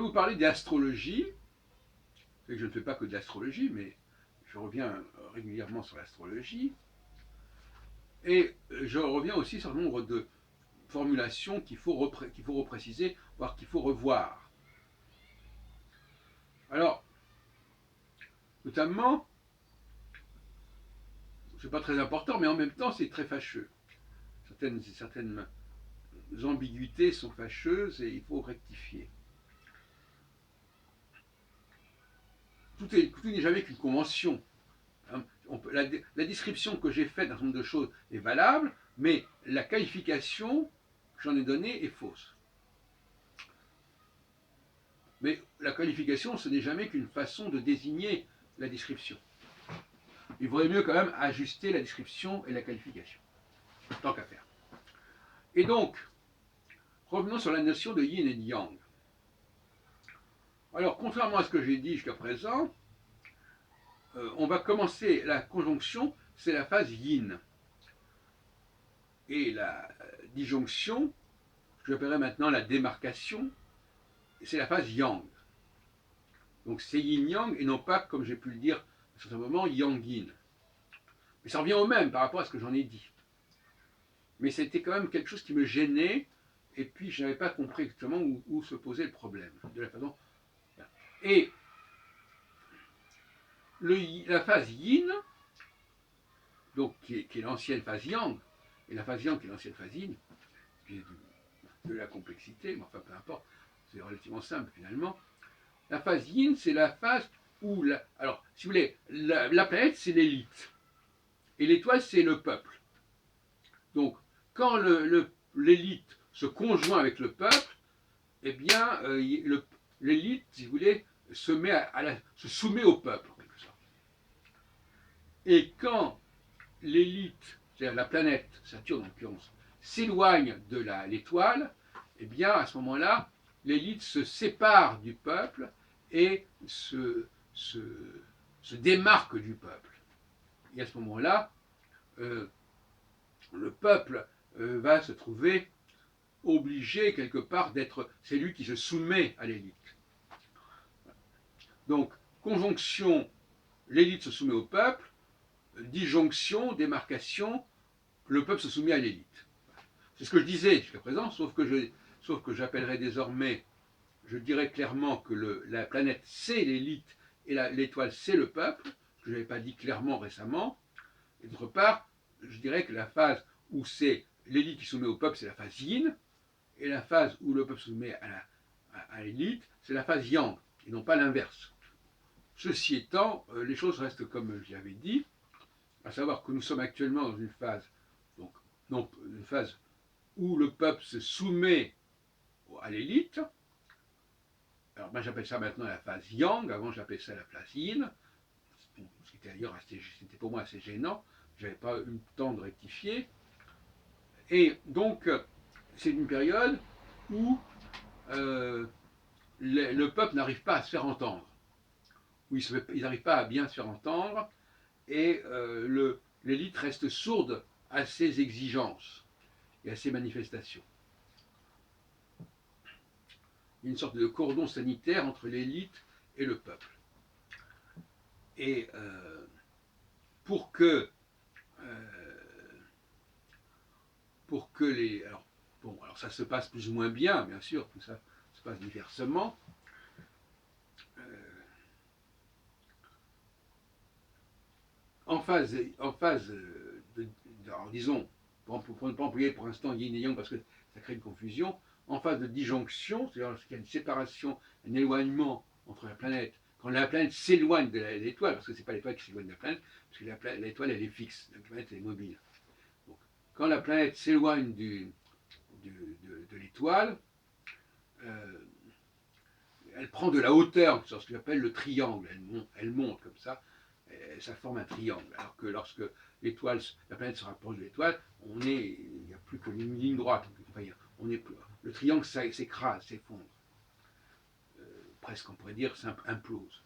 vous parler d'astrologie. Je ne fais pas que de l'astrologie, mais je reviens régulièrement sur l'astrologie. Et je reviens aussi sur un nombre de formulations qu'il faut repréciser, voire qu'il faut revoir. Alors, notamment, c'est pas très important, mais en même temps, c'est très fâcheux. Certaines ambiguïtés sont fâcheuses et il faut rectifier. Tout n'est jamais qu'une convention. La description que j'ai faite d'un certain nombre de choses est valable, mais la qualification que j'en ai donnée est fausse. Mais la qualification, ce n'est jamais qu'une façon de désigner la description. Il vaudrait mieux quand même ajuster la description et la qualification, tant qu'à faire. Et donc, revenons sur la notion de yin et de yang. Alors, contrairement à ce que j'ai dit jusqu'à présent, on va commencer la conjonction, c'est la phase yin. Et la disjonction, que j'appellerai maintenant la démarcation, c'est la phase yang. Donc c'est yin-yang et non pas, comme j'ai pu le dire à un certain moment, yang-yin. Mais ça revient au même par rapport à ce que j'en ai dit. Mais c'était quand même quelque chose qui me gênait et puis je n'avais pas compris exactement où se posait le problème. De la façon... Et la phase yin, donc qui est l'ancienne phase yang, et la phase yang qui est l'ancienne phase yin, qui est de la complexité, mais enfin peu importe, c'est relativement simple finalement. La phase yin, c'est la phase où, alors si vous voulez, la planète c'est l'élite, et l'étoile c'est le peuple. Donc quand l'élite se conjoint avec le peuple, eh bien l'élite, si vous voulez, se soumet au peuple en quelque sorte. Et quand l'élite, c'est-à-dire la planète, Saturne en l'occurrence, s'éloigne de l'étoile, eh bien à ce moment-là, l'élite se sépare du peuple et se démarque du peuple. Et à ce moment-là, le peuple va se trouver obligé quelque part d'être, c'est lui qui se soumet à l'élite. Donc, conjonction, l'élite se soumet au peuple, disjonction, démarcation, le peuple se soumet à l'élite. C'est ce que je disais jusqu'à présent, sauf que j'appellerai désormais, je dirais clairement que la planète c'est l'élite et l'étoile c'est le peuple, ce que je n'avais pas dit clairement récemment. Et d'autre part, je dirais que la phase où c'est l'élite qui se soumet au peuple, c'est la phase yin, et la phase où le peuple se soumet à l'élite, c'est la phase yang, et non pas l'inverse. Ceci étant, les choses restent comme je l'avais dit, à savoir que nous sommes actuellement dans une phase, donc une phase où le peuple se soumet à l'élite. Alors moi j'appelle ça maintenant la phase yang, avant j'appelais ça la phase yin, ce qui était d'ailleurs c'était pour moi assez gênant, je n'avais pas eu le temps de rectifier. Et donc c'est une période où le peuple n'arrive pas à se faire entendre, où ils n'arrivent pas à bien se faire entendre, et l'élite reste sourde à ses exigences et à ses manifestations. Il y a une sorte de cordon sanitaire entre l'élite et le peuple. Et pour que les... Alors ça se passe plus ou moins bien, bien sûr, tout ça se passe diversement. En phase alors disons, pour ne pas employer pour l'instant yin et yang parce que ça crée une confusion, en phase de disjonction, c'est-à-dire qu'il y a une séparation, un éloignement entre la planète, quand la planète s'éloigne de l'étoile, parce que ce n'est pas l'étoile qui s'éloigne de la planète, parce que l'étoile elle est fixe, la planète elle est mobile. Donc, quand la planète s'éloigne de l'étoile, elle prend de la hauteur sur ce que j'appelle le triangle, elle monte comme ça, ça forme un triangle. Alors que lorsque la planète se rapproche de l'étoile, il n'y a plus que une ligne droite. Enfin, le triangle s'écrase, s'effondre. Presque, on pourrait dire, implose.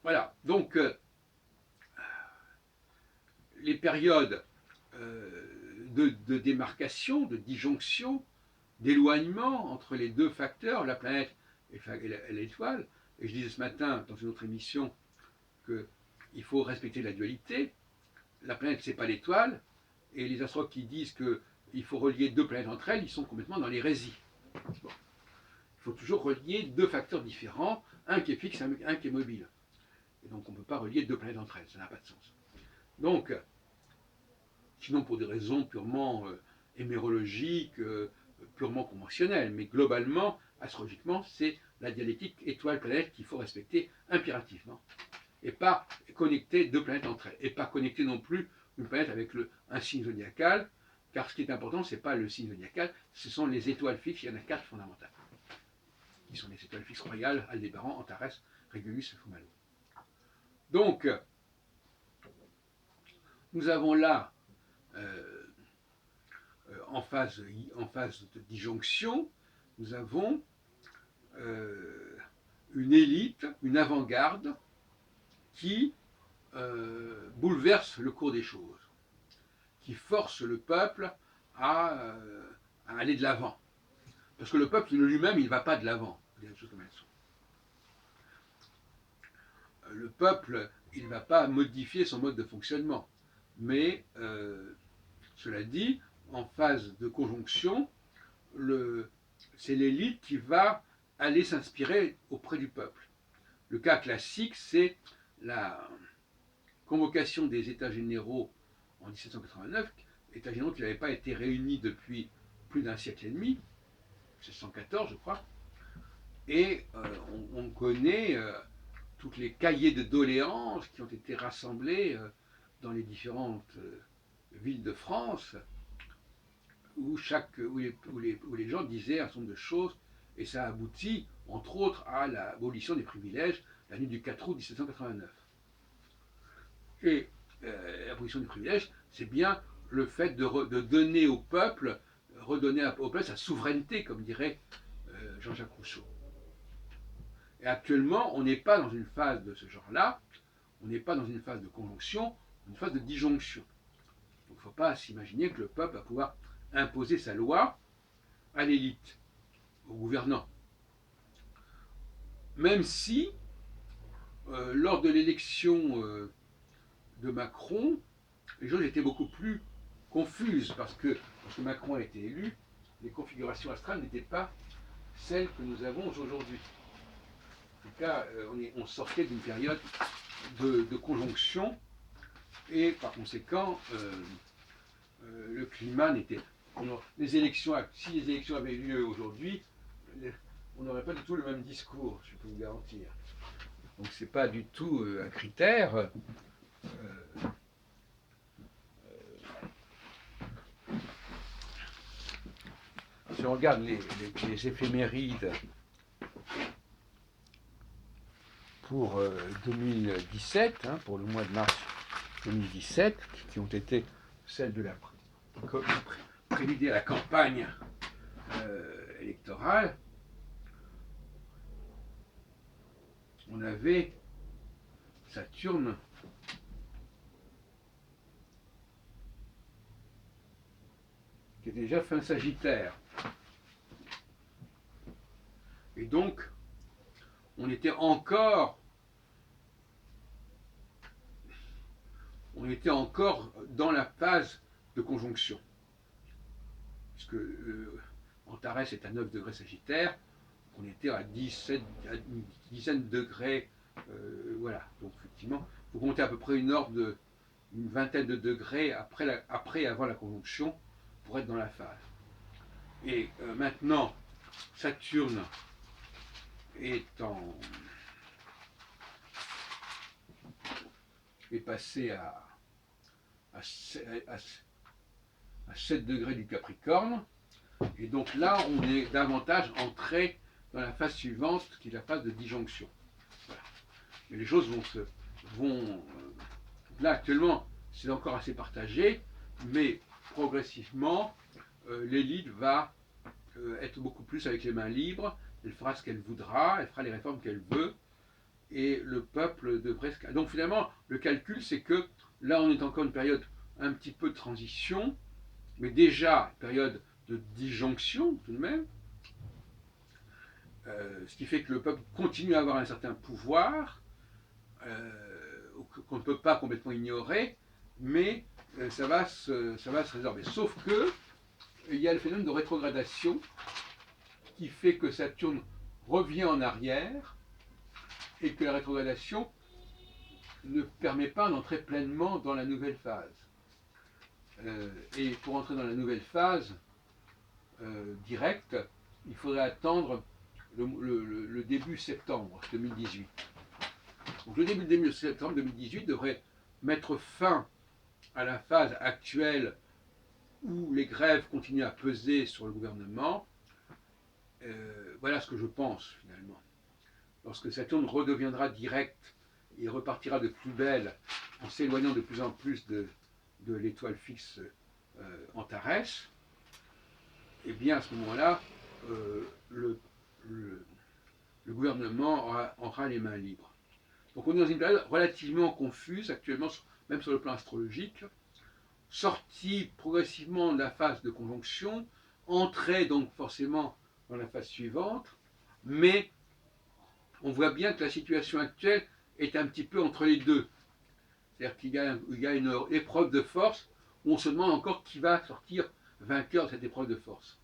Voilà, donc les périodes de démarcation, de disjonction, d'éloignement entre les deux facteurs, la planète et l'étoile. Et je disais ce matin dans une autre émission qu'il faut respecter la dualité. La planète, c'est pas l'étoile, et les astrologues qui disent qu'il faut relier deux planètes entre elles, ils sont complètement dans l'hérésie. Bon. Il faut toujours relier deux facteurs différents, un qui est fixe, un qui est mobile. Et donc on ne peut pas relier deux planètes entre elles, ça n'a pas de sens. Donc, sinon pour des raisons purement hémérologiques, purement conventionnelles, mais globalement, astrologiquement, c'est la dialectique étoile-planète qu'il faut respecter impérativement. Et pas connecter deux planètes entre elles. Et pas connecter non plus une planète avec un signe zodiacal, car ce qui est important, ce n'est pas le signe zodiacal, ce sont les étoiles fixes, il y en a 4 fondamentales. Qui sont les étoiles fixes royales, Aldébaran, Antares, Régulus et Fumalo. Donc, nous avons là, en phase de disjonction, nous avons une élite, une avant-garde, qui bouleverse le cours des choses, qui force le peuple à aller de l'avant. Parce que le peuple lui-même, il ne va pas de l'avant. Le peuple, il ne va pas modifier son mode de fonctionnement. Mais, cela dit, en phase de conjonction, c'est l'élite qui va aller s'inspirer auprès du peuple. Le cas classique, c'est la convocation des États généraux en 1789, États généraux qui n'avaient pas été réunis depuis plus d'un siècle et demi, 1714 je crois, et on connaît tous les cahiers de doléances qui ont été rassemblés dans les différentes villes de France, où les gens disaient un certain nombre de choses, et ça aboutit, entre autres, à l'abolition des privilèges la nuit du 4 août 1789. Et l'abolition des privilèges, c'est bien le fait de donner au peuple, redonner au peuple sa souveraineté, comme dirait Jean-Jacques Rousseau. Et actuellement, on n'est pas dans une phase de ce genre-là, on n'est pas dans une phase de conjonction, une phase de disjonction. Donc il ne faut pas s'imaginer que le peuple va pouvoir imposer sa loi à l'élite, aux gouvernants. Même si, lors de l'élection de Macron, les choses étaient beaucoup plus confuses, parce que lorsque Macron a été élu, les configurations astrales n'étaient pas celles que nous avons aujourd'hui. En tout cas, on sortait d'une période de conjonction, et par conséquent, le climat n'était... si les élections avaient eu lieu aujourd'hui, on n'aurait pas du tout le même discours, je peux vous garantir. Donc c'est pas du tout un critère. Si on regarde les éphémérides pour 2017, pour le mois de mars 2017, qui ont été celles de la préluder à la campagne électorale, on avait Saturne qui était déjà fin Sagittaire. Et donc, on était encore dans la phase de conjonction. Puisque Antares est à 9 degrés Sagittaire, on était à une dizaine de degrés, voilà. Donc effectivement, il faut compter à peu près une vingtaine de degrés après et avant la conjonction pour être dans la phase. Et maintenant, Saturne est passé à 7 degrés du Capricorne, et donc là on est davantage entré dans la phase suivante qui est la phase de disjonction. Voilà. Mais les choses vont là actuellement c'est encore assez partagé, mais progressivement l'élite va être beaucoup plus avec les mains libres, elle fera ce qu'elle voudra, elle fera les réformes qu'elle veut, et le peuple devrait... Donc finalement, le calcul, c'est que là, on est encore une période un petit peu de transition, mais déjà, période de disjonction tout de même, ce qui fait que le peuple continue à avoir un certain pouvoir, qu'on ne peut pas complètement ignorer, mais ça va se résorber. Sauf que il y a le phénomène de rétrogradation qui fait que Saturne revient en arrière et que la rétrogradation ne permet pas d'entrer pleinement dans la nouvelle phase. Et pour entrer dans la nouvelle phase directe, il faudrait attendre le début septembre 2018. Donc le début septembre 2018 devrait mettre fin à la phase actuelle où les grèves continuent à peser sur le gouvernement. Voilà ce que je pense finalement. Lorsque Saturne redeviendra direct et repartira de plus belle en s'éloignant de plus en plus de l'étoile fixe Antares, et bien à ce moment-là, le gouvernement aura les mains libres. Donc on est dans une période relativement confuse actuellement, même sur le plan astrologique, sortie progressivement de la phase de conjonction, entrée donc forcément dans la phase suivante, mais on voit bien que la situation actuelle est un petit peu entre les deux. C'est-à-dire qu'il y a une épreuve de force où on se demande encore qui va sortir vainqueur de cette épreuve de force.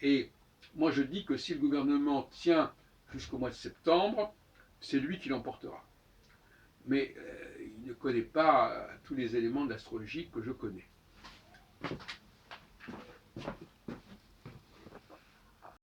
Et moi je dis que si le gouvernement tient jusqu'au mois de septembre, c'est lui qui l'emportera. Mais il ne connaît pas tous les éléments de l'astrologie que je connais.